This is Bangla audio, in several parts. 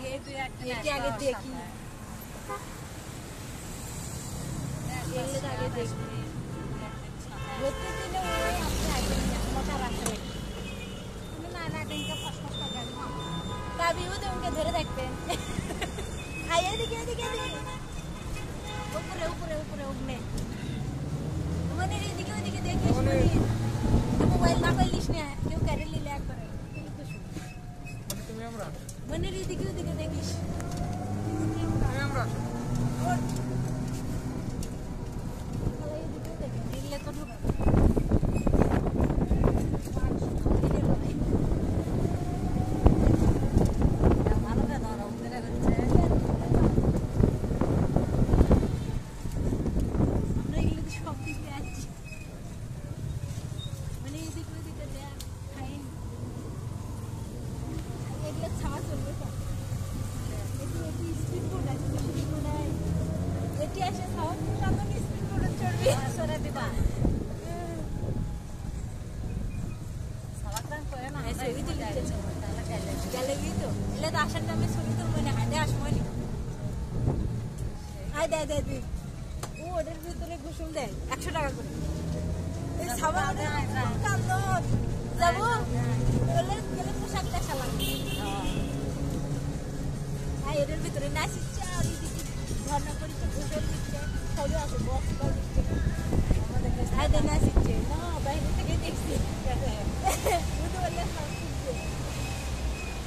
এটি আগে দেখি আগে দেখি প্রত্যেক দিনে ওই আপনি আগে মোটা রাখতে না না দিনকে ফসফস করে কাবিও তো উনকে ধরে থাকবেন আয় এদিকে এদিকে এদিকে উপরে উপরে উপরে উঠনে মানে এদিকে ওদিকে দেখিস মোবাইল না পাইলিস না কেউ কেড়ে নিলে একবার তুমি আমরা মানে এদিকে ওদিকে দেখিস তুমি আমরা এদিকে দেখে দিলে তো ঢুকবে আসার টাইমে ছবি তুলবো না হাঁটে আসবো আয় দেয় দেয় তুই ও ওটার ভিতরে ঘুষুম দেয় 100 টাকা করে যাবো গেলে পোশাকটা খেলাম হ্যাঁ এটার ভিতরে নাচিচ্ছে আর ধর্ণা করিচ্ছে ঘুষের দিচ্ছে সবই আছে বক্স দিচ্ছে আমাদের নাচিচ্ছে না বাইরে থেকে দেখছি বুঝতে পারলে সব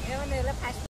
এমন ফার্স্ট